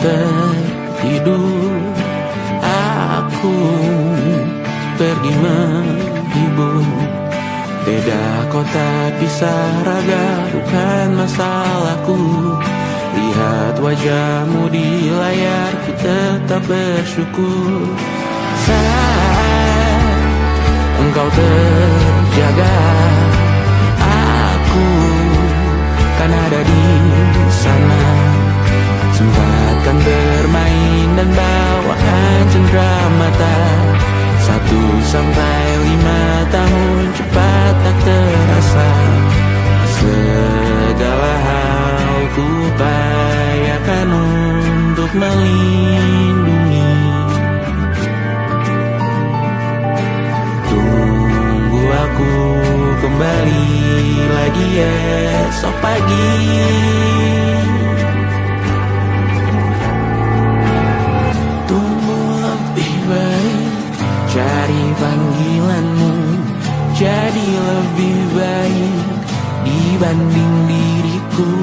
tertidur, aku pergi menghibur. Beda kota, pisah raga, bukan masalahku. Lihat wajahmu di layar, ku tetap bersyukur. Saat engkau terjaga, aku kan ada di sana. Sempatkan bermain dan bawaan cenderamata. 1-5 tahun cepat tak terasa. Segala hal ku upayakan untuk melindungi. Tunggu aku kembali lagi esok pagi. Tunggu lebih baik, cari panggilanmu jadi lebih baik dibanding diriku.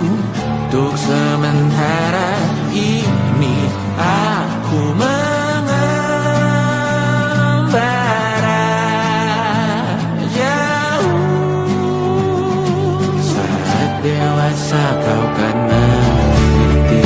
Untuk sementara ini aku mengembara jauh. Saat dewasa kau kan mengerti.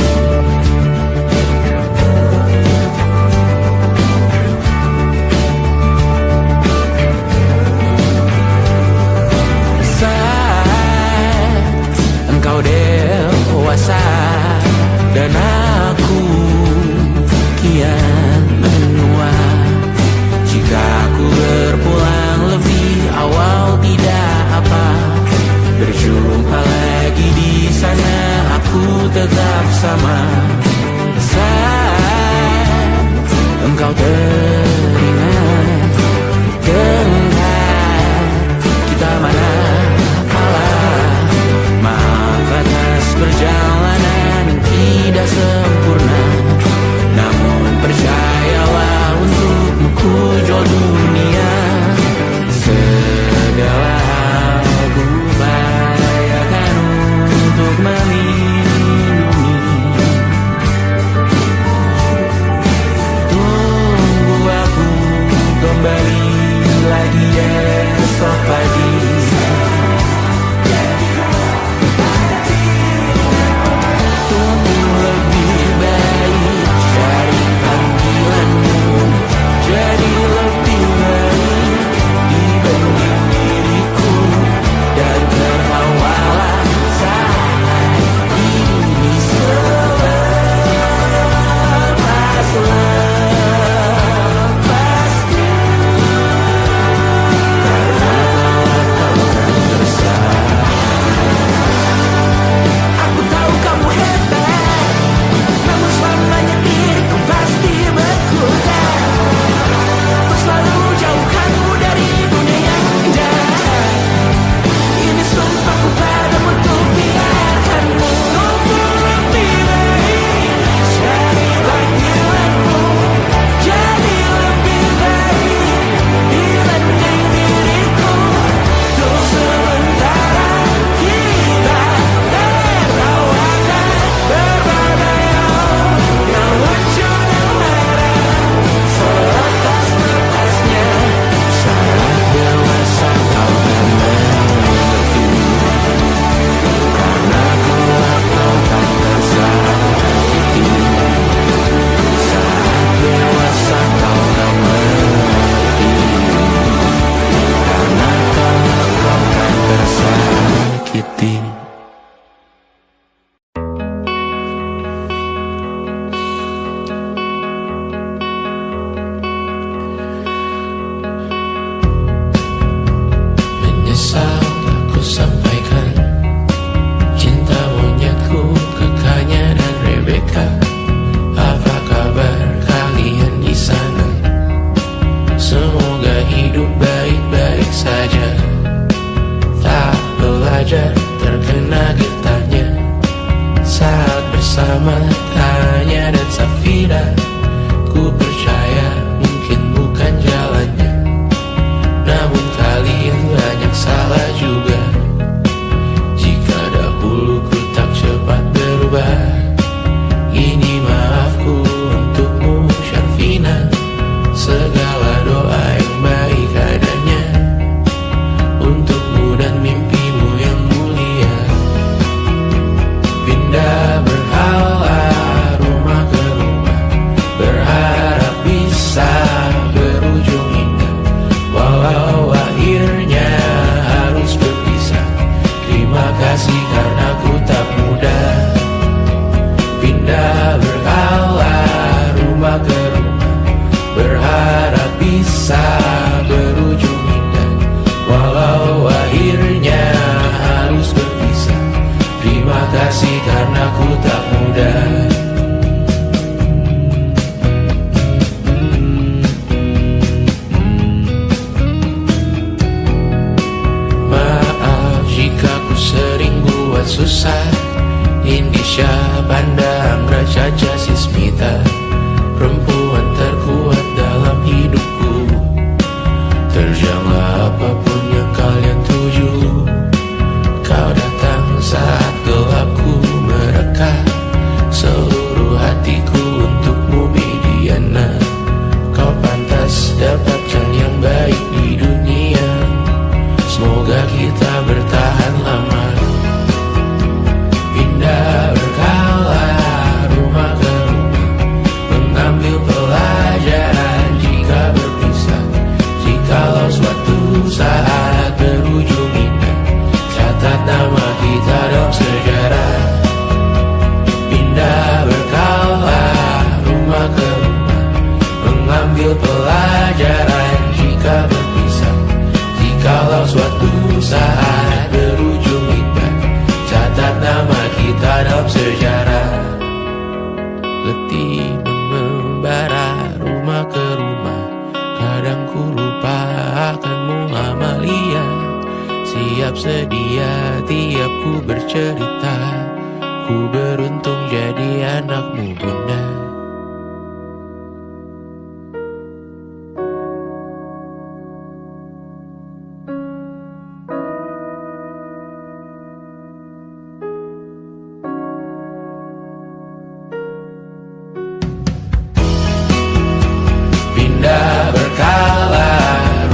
Engkau dewasa dan aku kian menua. Jika aku berpulang lebih awal tidak apa. Berjumpa lagi di sana, aku tetap sama. Saat engkau teringat, teringat kita mana perjalanan yang tidak sempurna. Namun percayalah, untukmu ku jual dunia. Segala hal ku upayakan untuk melindungi. Tunggu aku kembali lagi esok pagi. Terkena getahnya saat bersama Tanya dan Safira. Ku percaya mungkin bukan jalannya, namun kalian banyak salah juga. Jika dahulu ku tak cepat berubah, ini maaf susah. Indonesia pandang Raja Jasismita, perempuan terkuat dalam hidupku. Terjanglah apapun yang kalian tuju. Kau datang saat gelapku mereka, seluruh hatiku untukmu Mediana. Kau pantas dapatkan yang baik di dunia. Semoga kita bertahan lama. Pindah berkala rumah ke rumah, mengambil pelajaran jika berpisah. Jikalau suatu saat berujung indah, catat nama kita dalam sejarah. Pindah berkala rumah ke rumah, mengambil pelajaran jika berpisah. Jikalau suatu saat berujung indah, catat nama kita dalam sejarah. Letih mengembara rumah ke rumah, kadang ku lupa akanmu Amalia. Siap sedia tiap ku bercerita, ku beruntung jadi anakmu bunda. Pindah berkala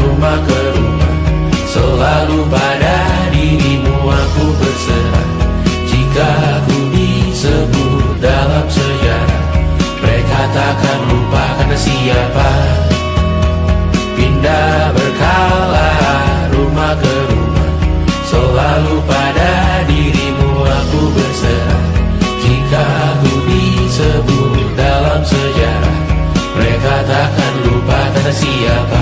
rumah ke rumah, selalu pada dirimu aku berserah. Jika aku disebut dalam sejarah, mereka takkan lupa karena siapa. Pindah berkala rumah ke rumah, selalu pada dirimu aku berserah. Jika aku disebut dalam sejarah, mereka takkan lupa karena siapa.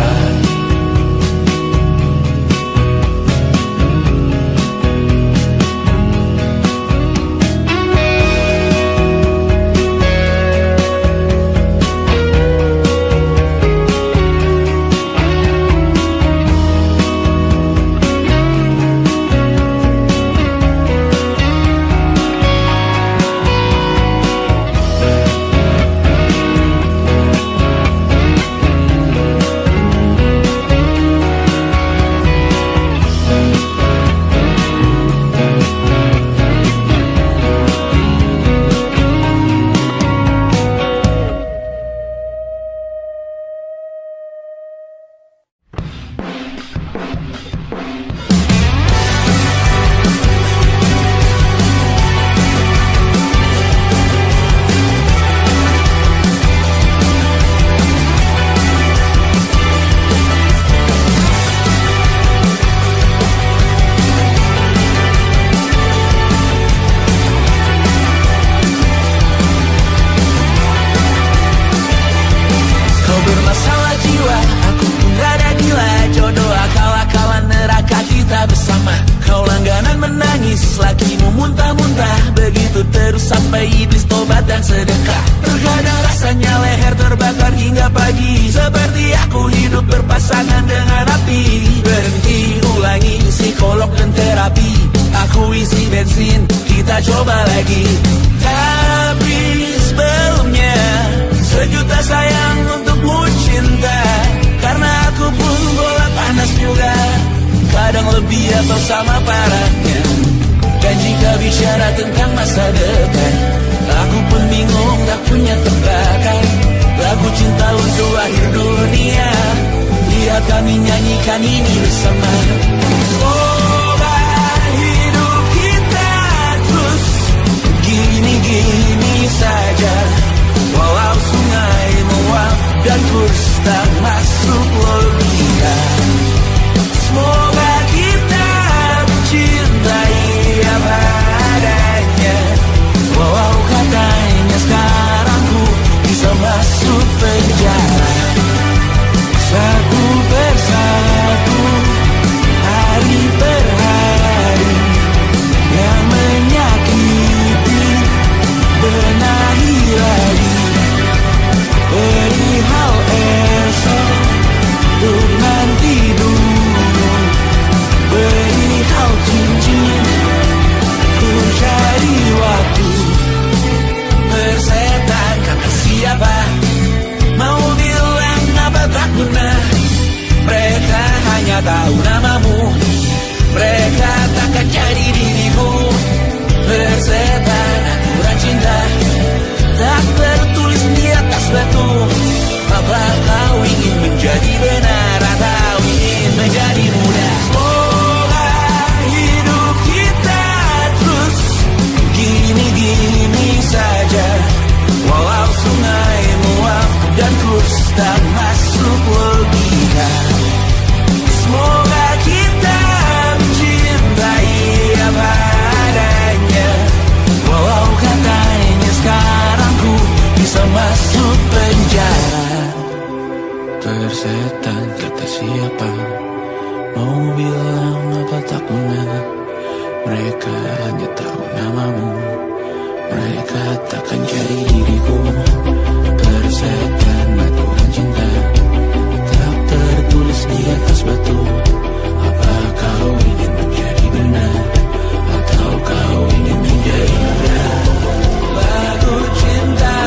hanya tahu namamu. Mereka takkan jadi diriku. Persetan aturan cinta tak tertulis di atas batu. Apa kau ingin menjadi benar atau ingin menjadi muda? Semoga hidup kita terus gini-gini saja, walau sungai meluap dan kurs tak masuk logika. Semoga kita mencintai apa adanya, walau katanya sekarang ku bisa masuk penjara. Persetan kata siapa, mau bilang apa tak guna. Mereka hanya tahu namamu. Mereka takkan jadi diriku. Persetan aturan cinta tak tertulis di atas batu. Apa kau ingin menjadi benar atau kau ingin menjadi muda? Lagu cinta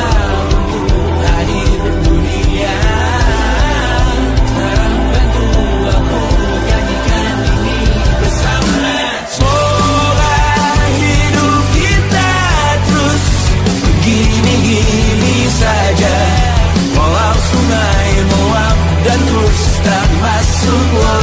untuk akhir dunia, sekarang bantu aku nyanyikan ini bersama. Semoga hidup kita terus gini-gini saja, walau sungai meluap dan terus tak masuk.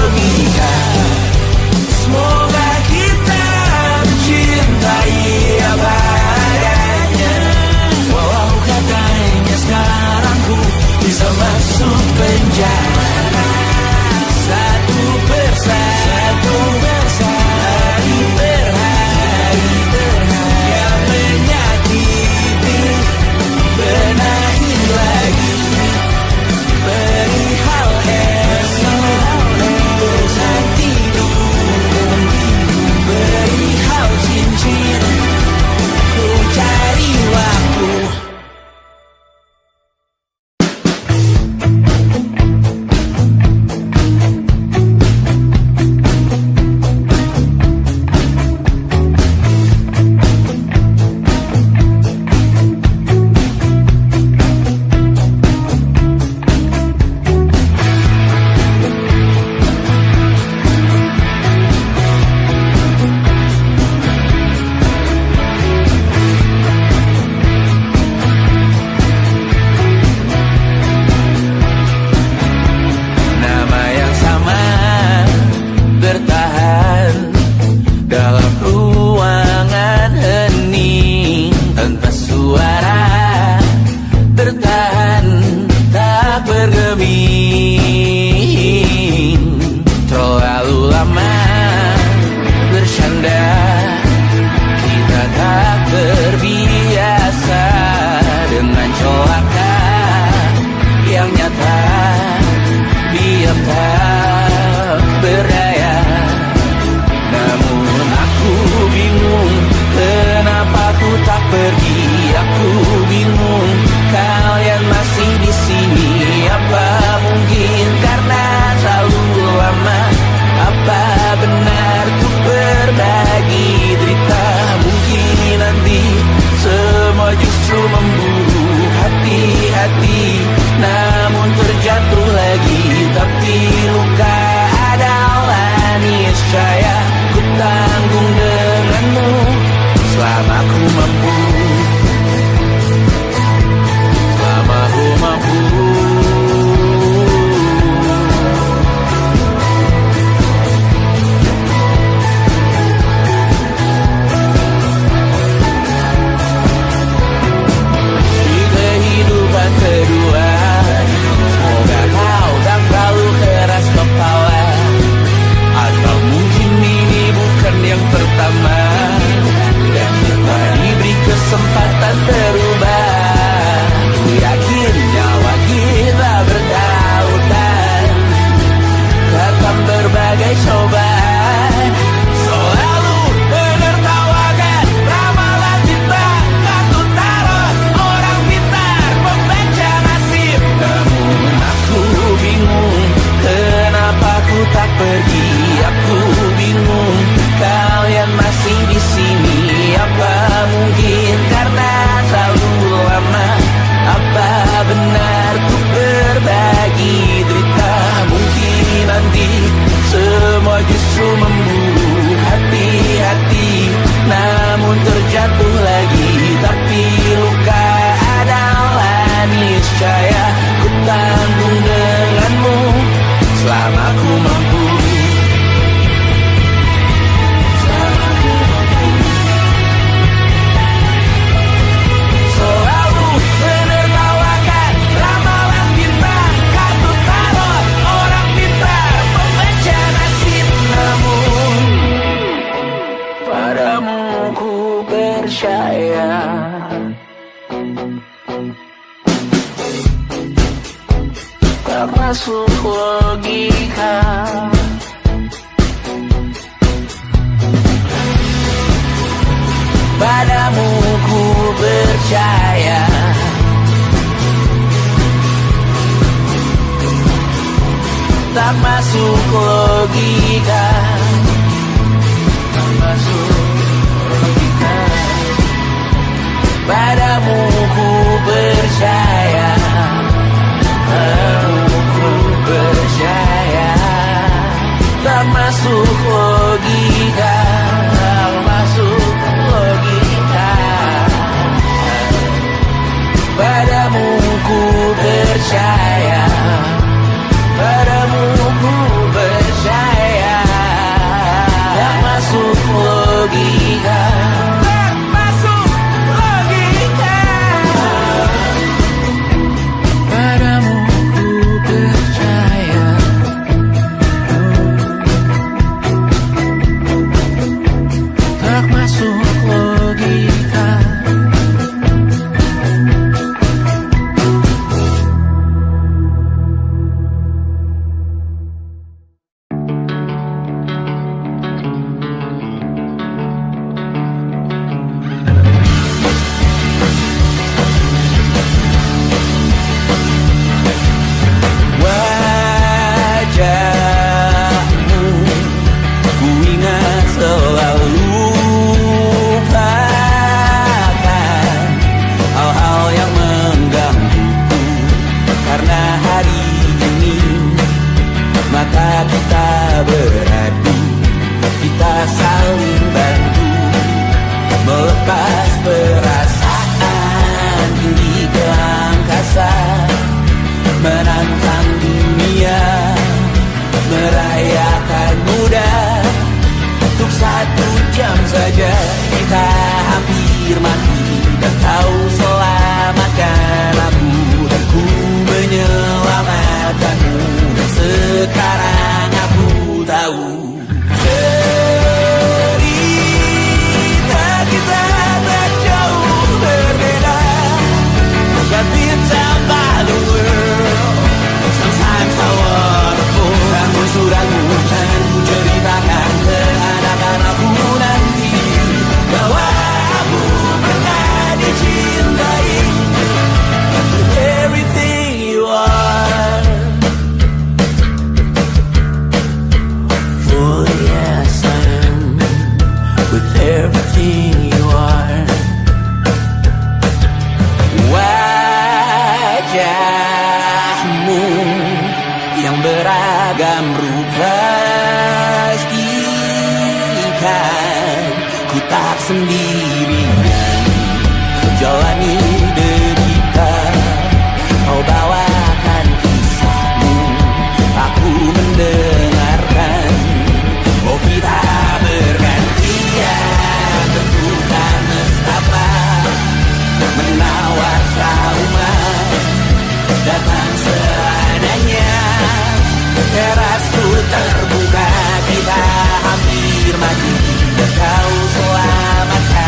nafsu memburu hati-hati, namun terjatuh lagi. Tapi luka adalah niscaya, ku tanggung denganmu selama ku mampu. Selalu menertawakan ramalan bintang, kartu tarot orang pintar, pembaca nasib. Namun padamu ku percaya. Tak masuk logika. Padamu ku percaya. Tak masuk logika. Tak masuk logika. Padamu ku percaya. Padamu ku percaya. Tak masuk logika. Tak masuk logika. Padamu ku percaya. Padamu ku percaya. Tak masuk logika. Tak masuk logika. Padamu ku percaya. Tak masuk logika. Wajahmu ku ingat selalu, lupakan hal-hal yang menggangguku. Karena hari ini mata kita beradu, kita saling bantu melepas perasaan tinggi ke angkasa, menantang dunia, merayakan muda. Untuk 1 jam saja kita hampir mati, dan kau selamatkan aku, dan ku menyelamatkanmu. Dan sekarang aku tahu cerita kita tak jauh berbeda. But it's about the world. Sometimes I wanna fall. Ramu-ramu dan ku ceritakan ke anak-anakku nanti bahwa aku pernah dicintai. With everything you are. For yes I am. With everything you are. Wajahmu yang beragam rupa pastikan ku tak sendirian jalani derita. Kau bawakan kisahmu, aku mendengarkan. Oh kita bergantian, tentukan nestapa menawar trauma datang seadanya. Terasku terbuka, kita hampir mati, dan kau selamatkan.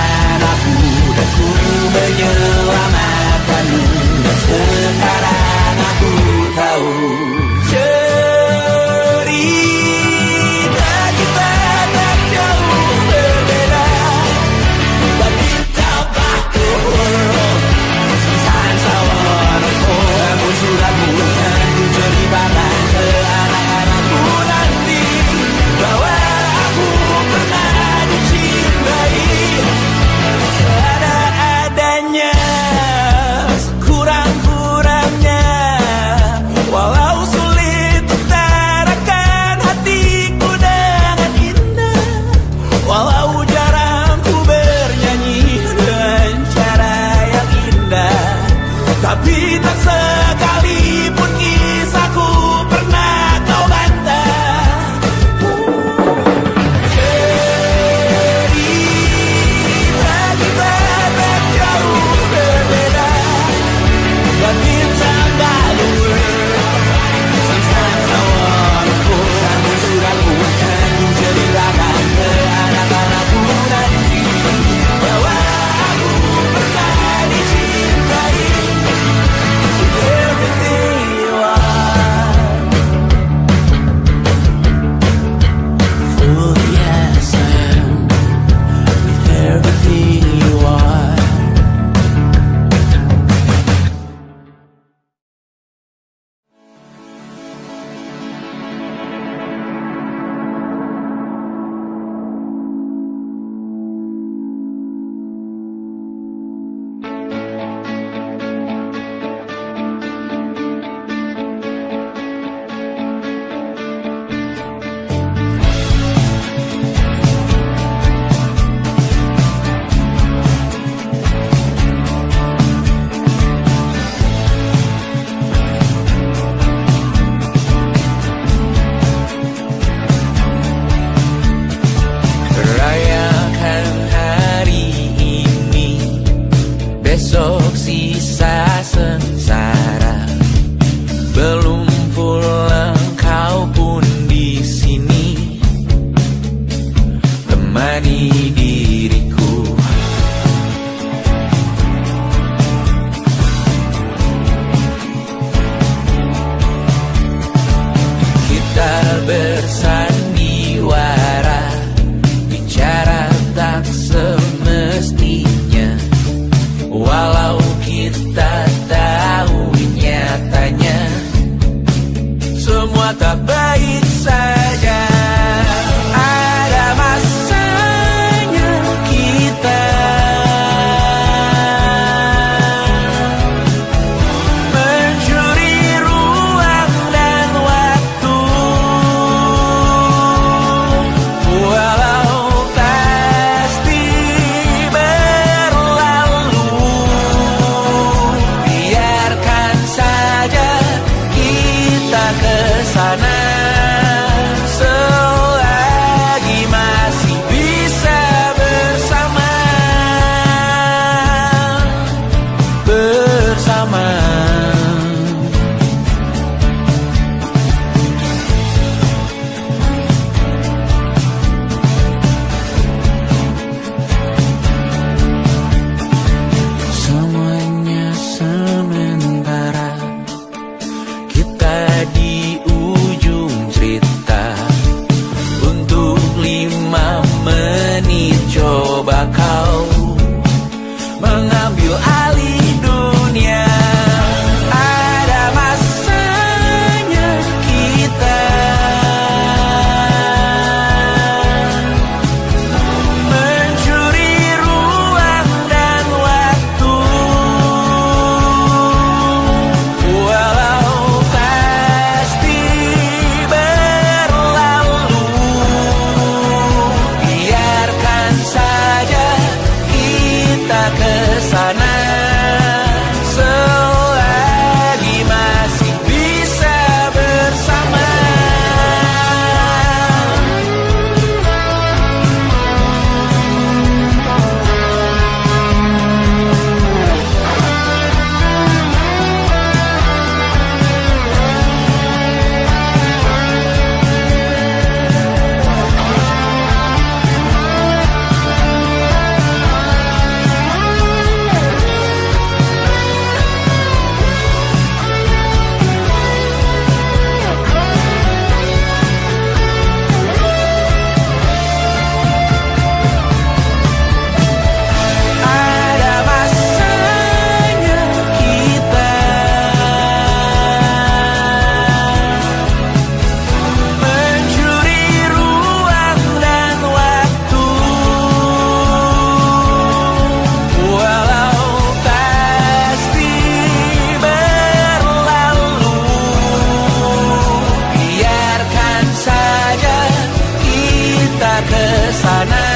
ke sana,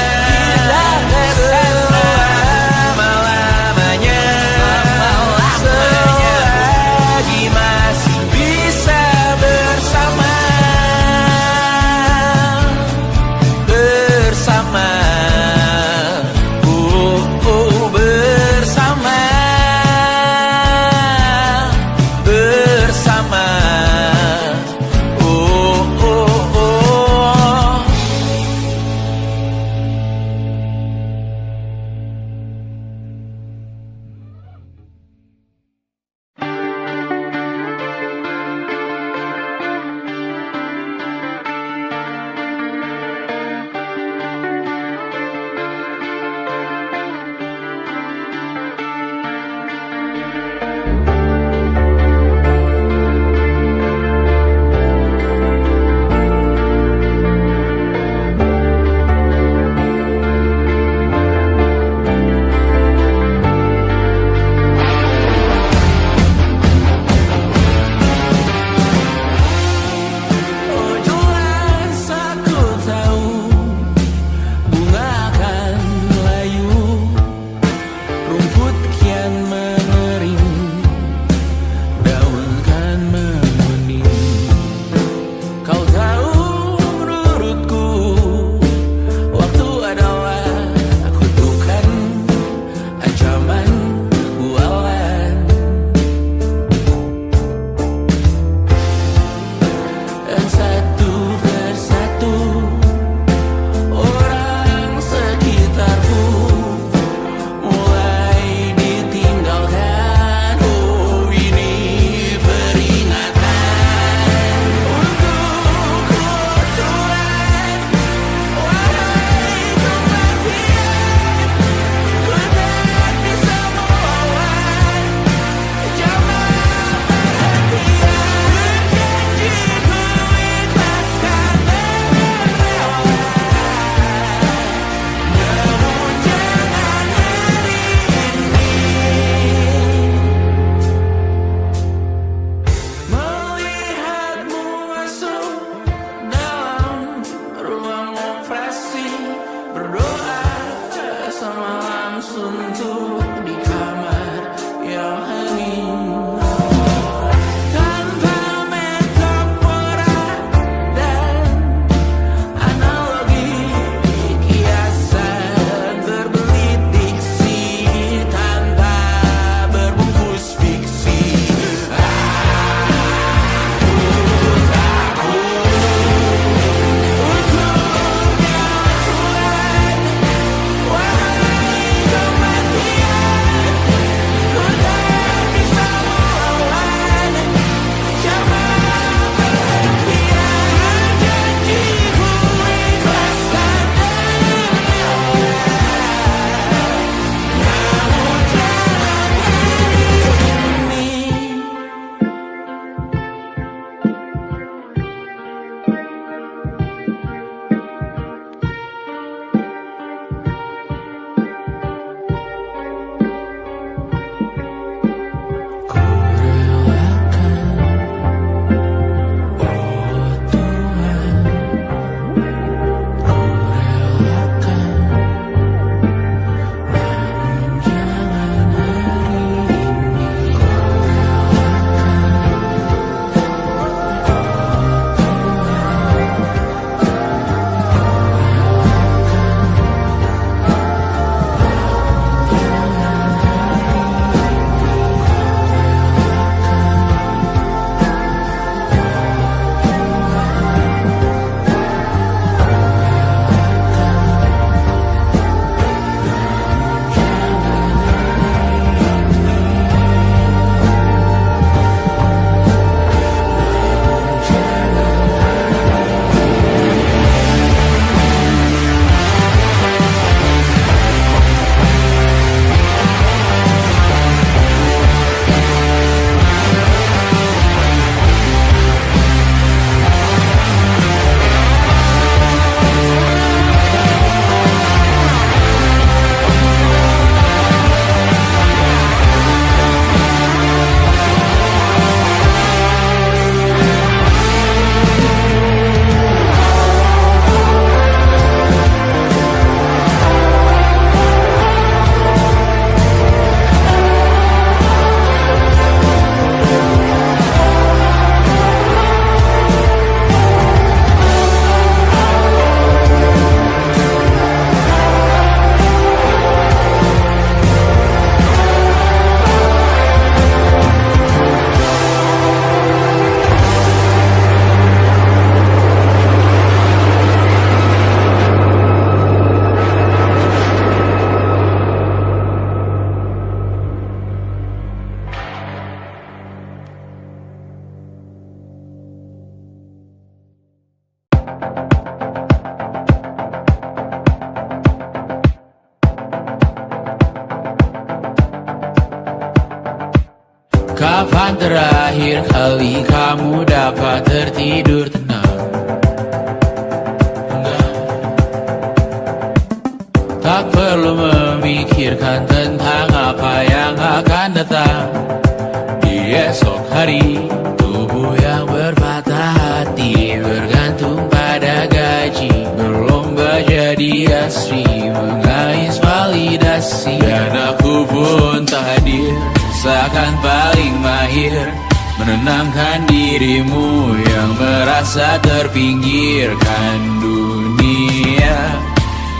selama-lamanya, selagi masih bisa bersama, bersama, bersama, bersama. Kapan terakhir kali kamu dapat tertidur tenang? Tak perlu memikirkan tentang apa yang akan datang di esok hari. Tubuh yang berpatah hati bergantung pada gaji, berlomba jadi asri, mengais validasi. Dan aku pun tak hadir, seakan paling mahir menenangkan dirimu yang merasa terpinggirkan dunia.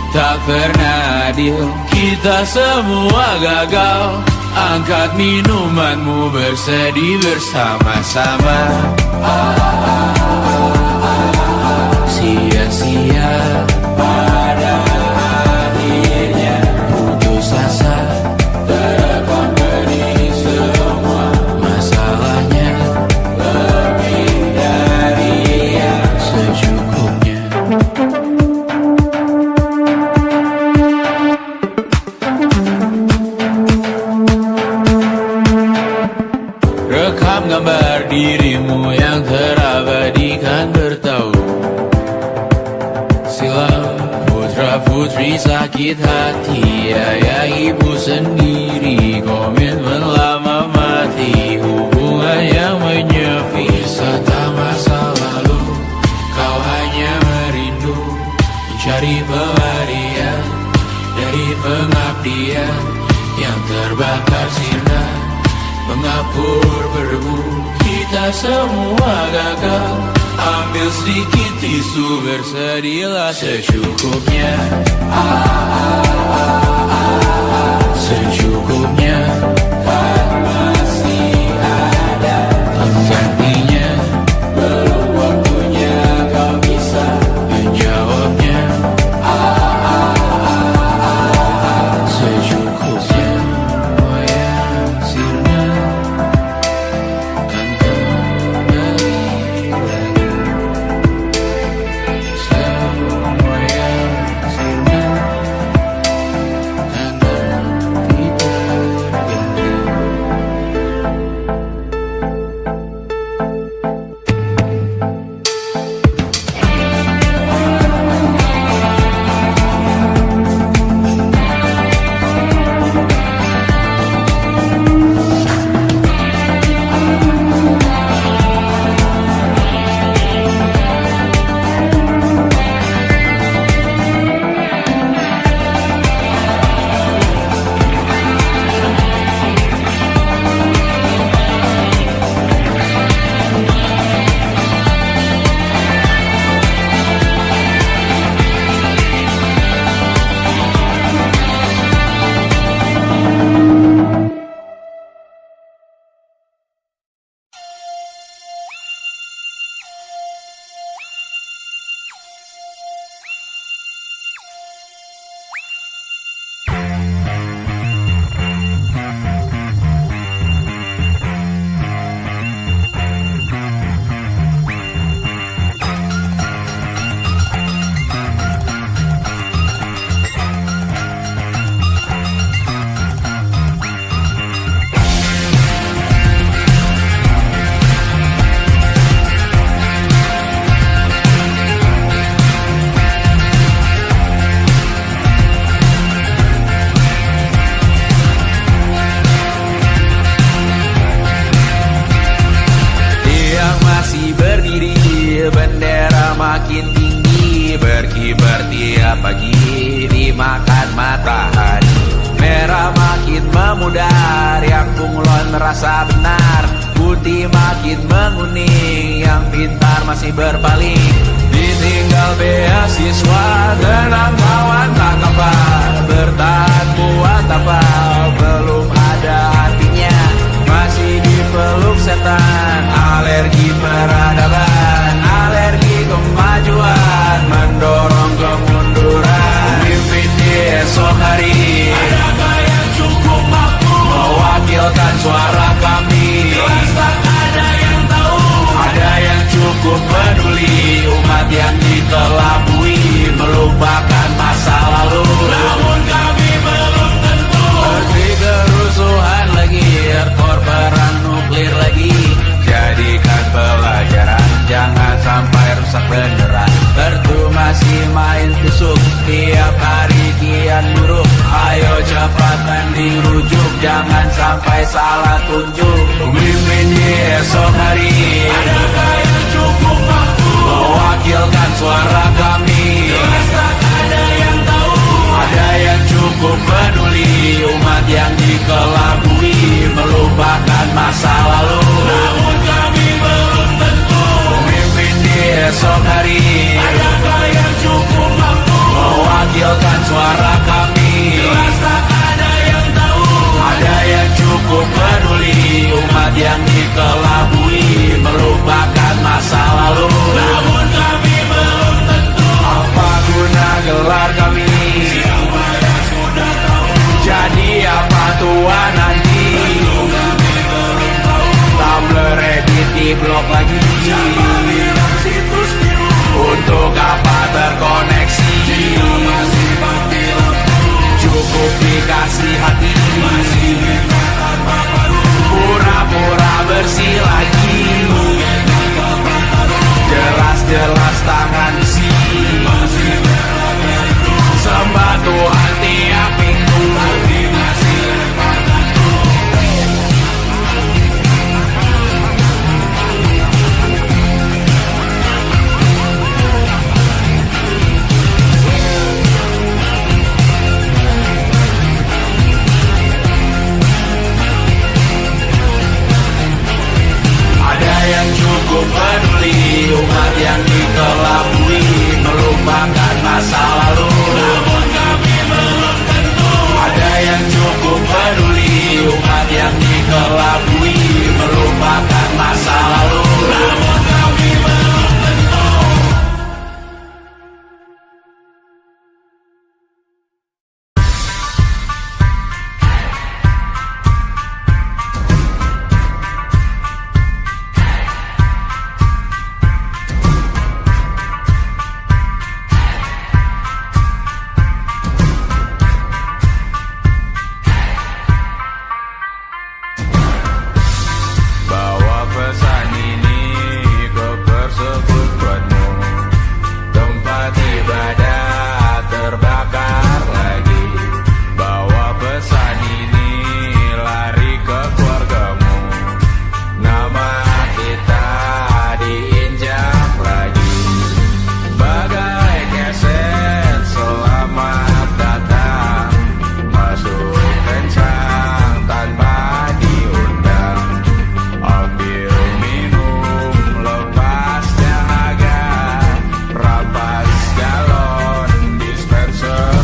Tak pernah adil, kita semua gagal. Angkat minumanmu, bersedih bersama-sama. Sia-sia pada akhirnya putus asa, terekam benih semua. Masalahnya lebih dari yang secukupnya. Rekam gambar dirimu yang terabadikan bertahun silam. Putra-putri sakit hati, ayah ibu sendiri, komitmen lama mati, hubungan yang menyepi. Wisata masa lalu, kau hanya merindu, mencari pelarian dari pengabdian yang terbakar sirna, mengapur berdebu. Kita semua gagal. Ambil sedikit tisu, bersedihlah secukupnya. Secukupnya, kan masih ada penggantinya. Belum waktunya kau bisa menjawabnya. Secukupnya, oh ya sirna, kan kembali lagi. Semua yang sirna, kan nanti terganti. Bendera makin tinggi, berkibar tiap pagi, dimakan matahari. Merah makin memudar, yang bunglon merasa benar. Putih makin menguning, yang pintar masih berpaling. Ditinggal beasiswa, tenang kawan tak kabar. Bertahan buat apa, belum ada artinya. Masih dipeluk setan, alergi peradaban, alergi kemajuan, mendorong kemunduran. Mimpin di esok hari, adakah yang cukup mampu mewakilkan suara kami? Jelas tak ada yang tahu, ada yang cukup peduli umat yang ditelabui. salah tunjuk. Pemimpin di esok hari, adakah yang cukup mampu mewakilkan suara kami? Jelas tak ada yang tahu. Ada yang cukup peduli umat yang dikelabui, melupakan masa lalu. Namun kami belum tentu pemimpin di esok hari, adakah yang cukup mampu mewakilkan suara kami? Jelas tak ada yang tahu. Ada yang cukup peduli umat yang dikelabui, melupakan masa lalu. Namun kami belum tentu. Apa guna gelar kami? Siapa yang sudah tahu? Jadi apa tua nanti? Tentu kami belum tahu. Tumblr, Reddit, di blog lagi. Siapa bilang situs biru? Untuk apa terkoneksi? Jika masih mati lampu, cukup dikasih hati. Masih minta tanpa paru, pura-pura bersih lagi. Jelas-jelas tangan besi, masih berlaku. Sembah Tuhan tiap minggu, tapi masih lempar batu. Ada yang cukup peduli umat yang dikelabui, melupakan masa lalu. Namun kami belum tentu. Ada yang cukup peduli umat yang dikelabui, melupakan masa lalu. Namun kami belum tentu. Bawa pesan ini ke persekutuanmu. Tempat ibadah terbakar lagi. Bawa pesan ini lari ke keluargamu. Nama kita diinjak lagi. Bagai keset selamat datang, masuk kencang tanpa diundang. Ambil minum lepas dahaga, rampas galon dispenser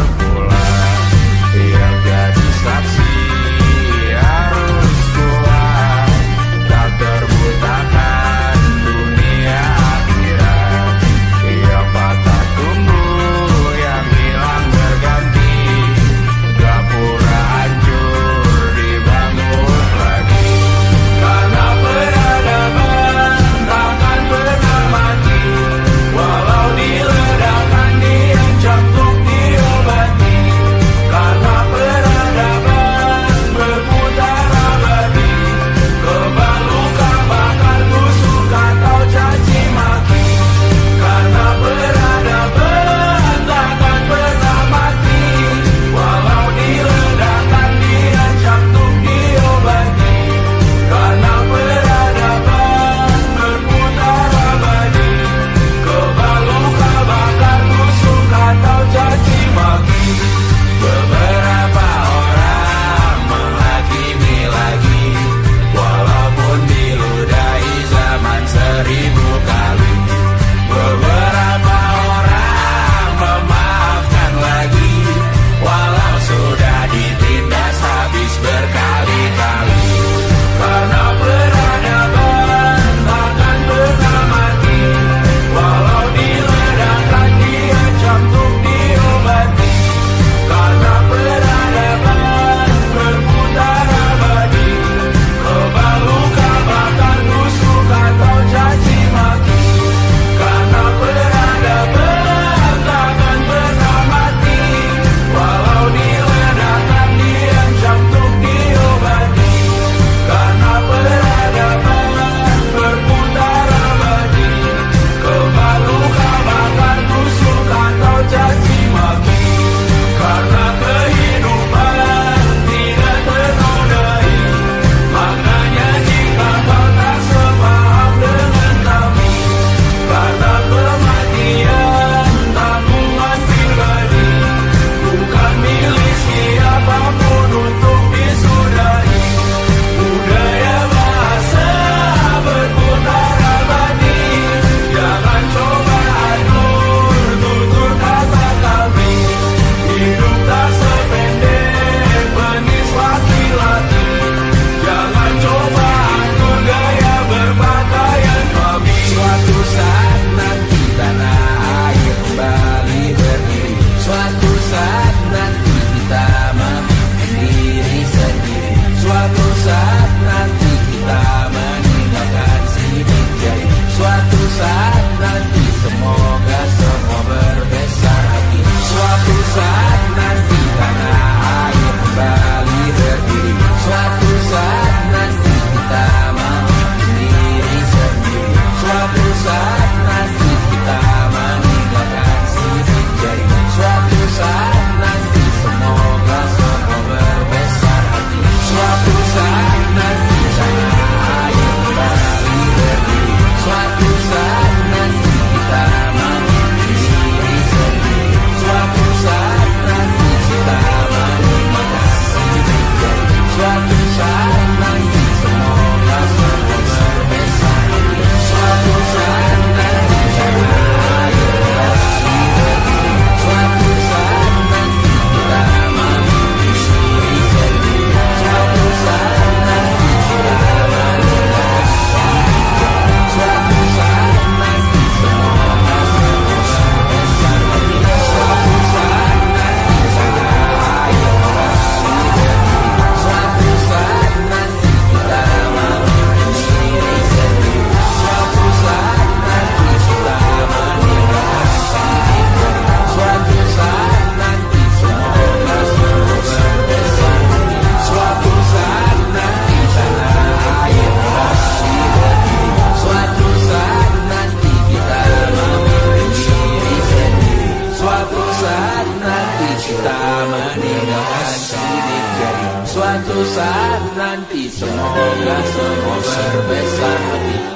saat nanti kita meninggalkan sidik jari. Suatu saat nanti semoga semua berbesar hati.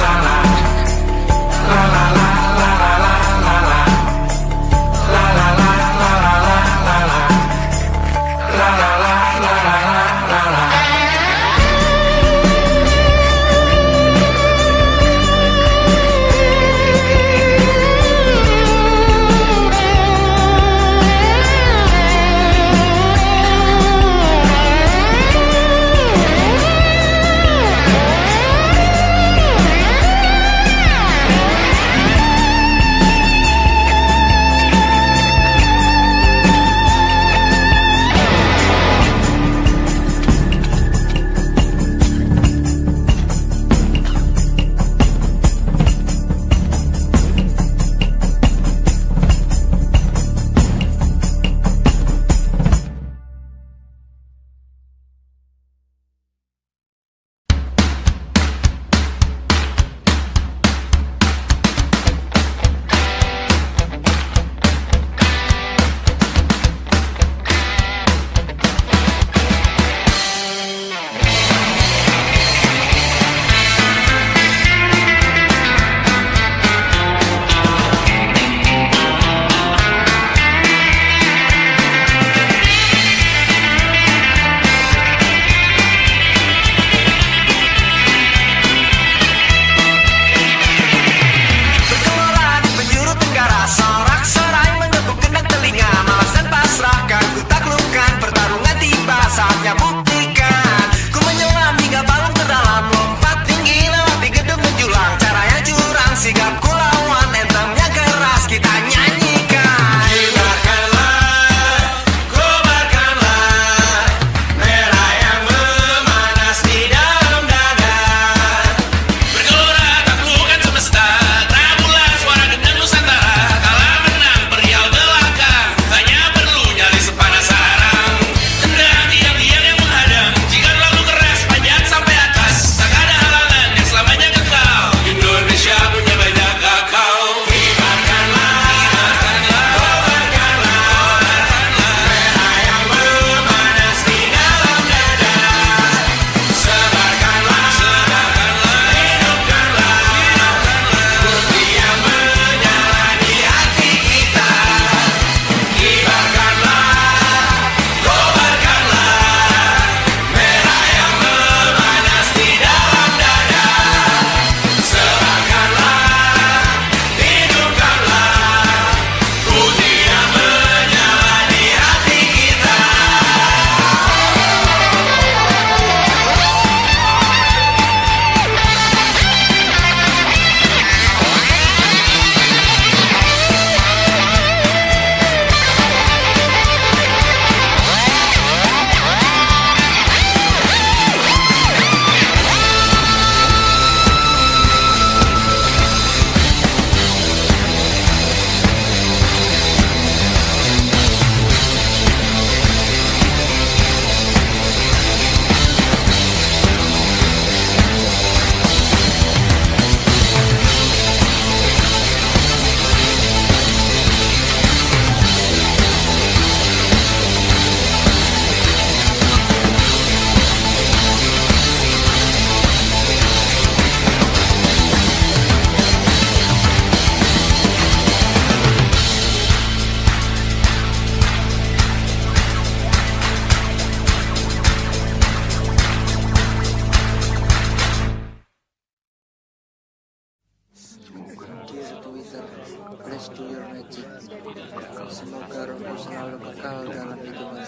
selalu kekal dalam hidupan,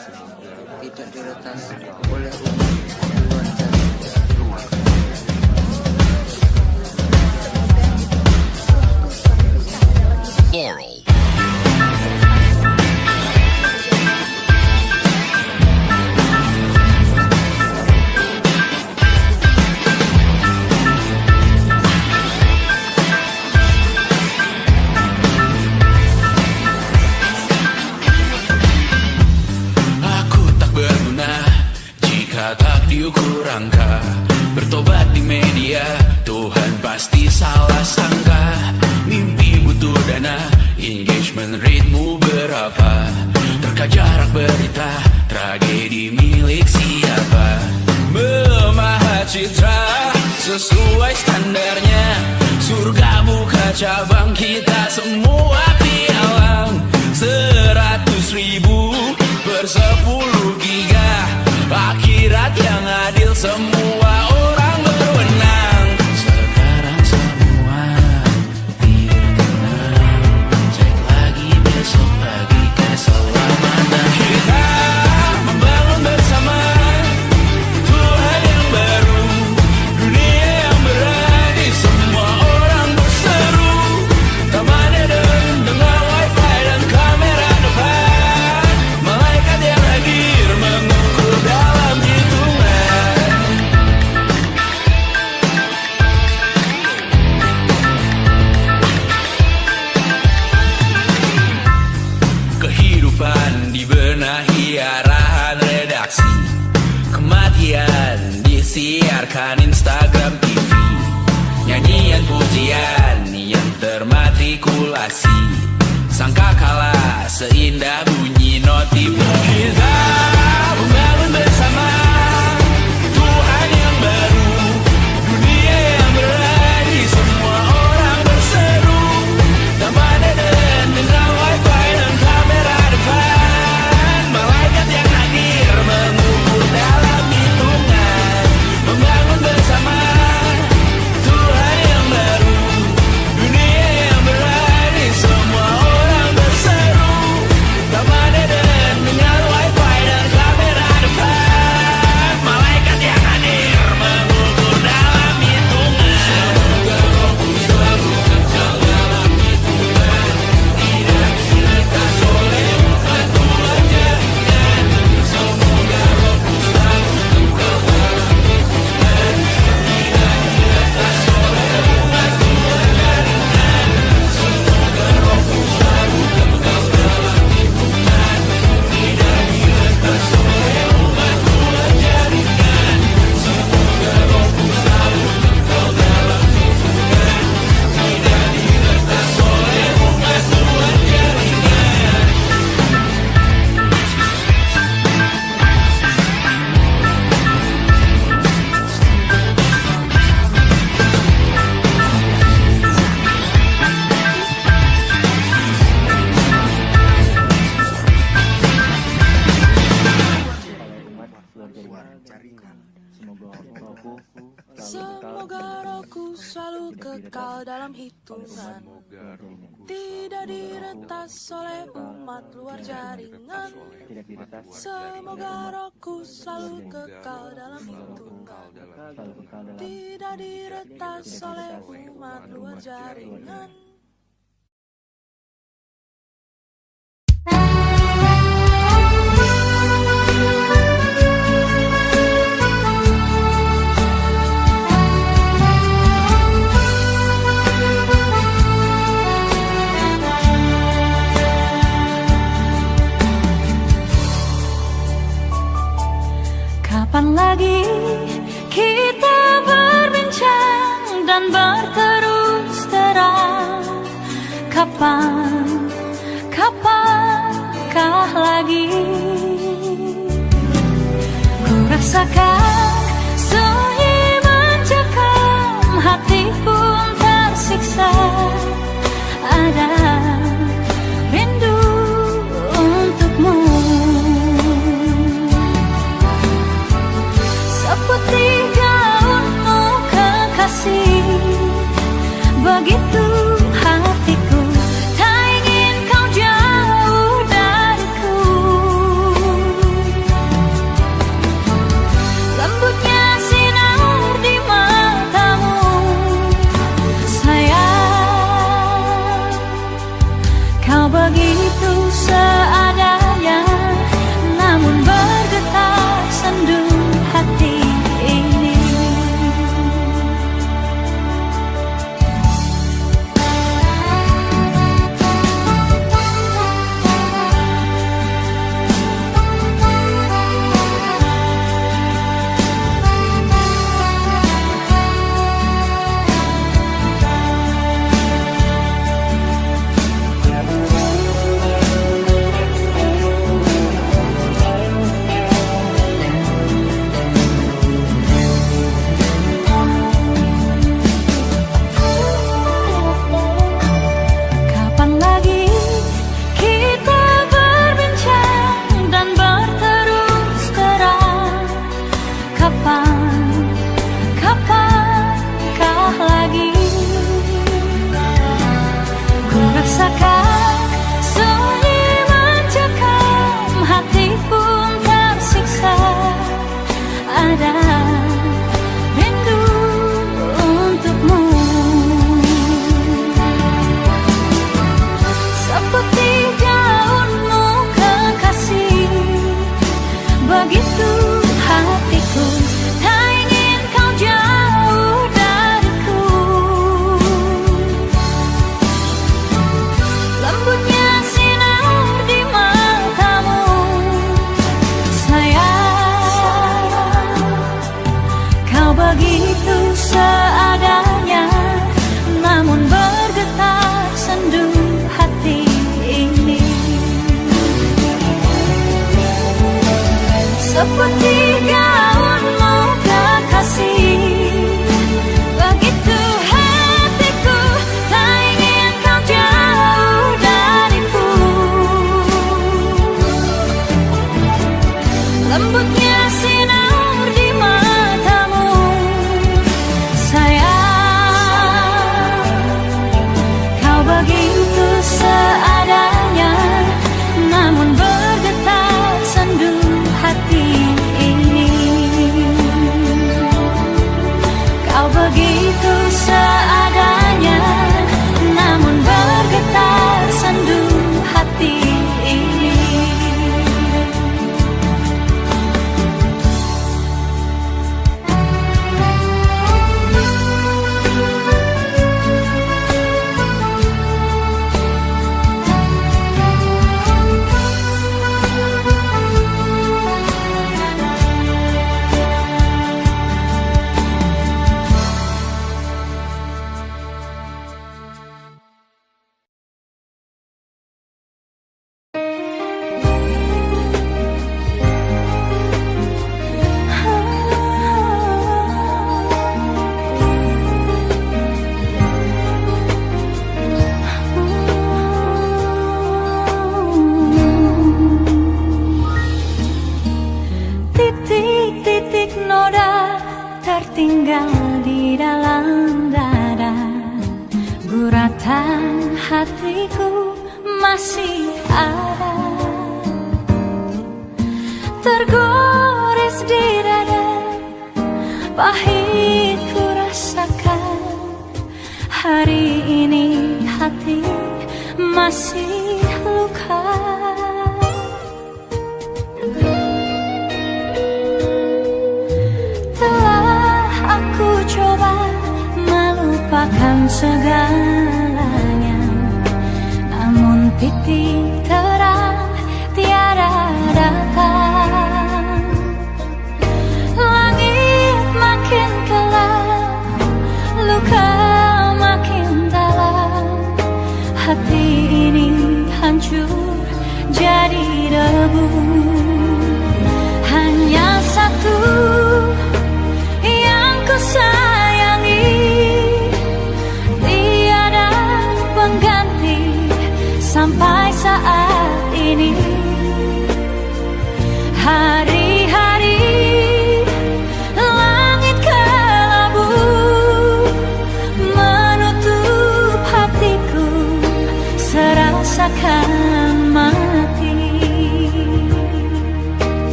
tidak diretas oleh umat luar Laurel. Tak diukur angka, bertobat di media, Tuhan pasti salah sangka. Mimpi butuh dana, engagement rate-mu berapa? Terka jarak berita, tragedi milik siapa? Memahat citra sesuai standarnya, surga buka cabang, kita semua pialang. 100.000 per 10 giga, akhirat yang adil, semua orang berwenang. Sekarang semua tidur tenang, cek lagi besok pagi keselamatan. Kita membangun bersama Tuhan yang baru, dunia yang berani, semua orang berseru. Taman Eden dengan wifi dan kamera depan, malaikat yang hadir mengukur dalam hitungan. Kehidupan dibenahi arahan redaksi, kematian disiarkan Instagram TV, nyanyian pujian yang termatrikulasi, sangka kalah seindah bunyi notif. Kita membangun bersama Tuhan yang baru, dunia yang berani, semua orang berseru. Taman Eden dengan wifi dan kamera depan, malaikat yang hadir mengukur dalam hitungan. Membangun bersama Tuhan yang baru, dunia yang berani, semua orang berseru. Taman Eden dengan wifi dan kamera depan, malaikat yang hadir mengukur dalam hitungan. Semoga rohku selalu kekal dalam hitungan, tidak dilepas oleh umat luar jaringan. Semoga rohku selalu kekal dalam hitungan, tidak dilepas oleh umat luar jaringan. Semoga rohku selalu kekal dalam hitungan, tidak dilepas oleh umat luar jaringan. Semoga rohku selalu kekal dalam hitungan, tidak dilepas oleh umat luar jaringan. Semoga rohku selalu kekal dalam hitungan, tidak diretas oleh umat luar jaringan. Semoga rohku selalu kekal dalam hitungan, tidak diretas oleh umat luar jaringan. Kapan lagi kita berbincang dan berterus terang? Kapankah lagi ku rasakan sunyi mencekam, hati pun tersiksa. Ada rindu untukmu, seperti gaunmu kekasih, begitu hatiku tak ingin kau jauh dariku. ada rindu untukmu. Seperti daunmu kekasih, begitu hatiku tak ingin kau jauh dariku. Lembutnya sinar di matamu, sayang, kau begitu seadanya, namun bergetar sendu hati ini. Seperti gaunmu kekasih, begitu hatiku tak ingin kau jauh dariku. Lembutnya sinar di matamu, sayang, kau begitu seadanya, namun bergetar sendu hati ini. Kau begitu seadanya, namun bergetar sendu hati ini. Titik-titik noda tertinggal di dalam dada, guratan hatiku masih ada, tergores di dada, pahit ku rasakan. Hari ini hati masih luka. Aku coba melupakan segalanya, namun titik terang tiada datang. Langit makin gelap, luka makin dalam, hati ini hancur jadi debu. Hanya satu ku sayangi, tiada pengganti sampai saat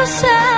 sayang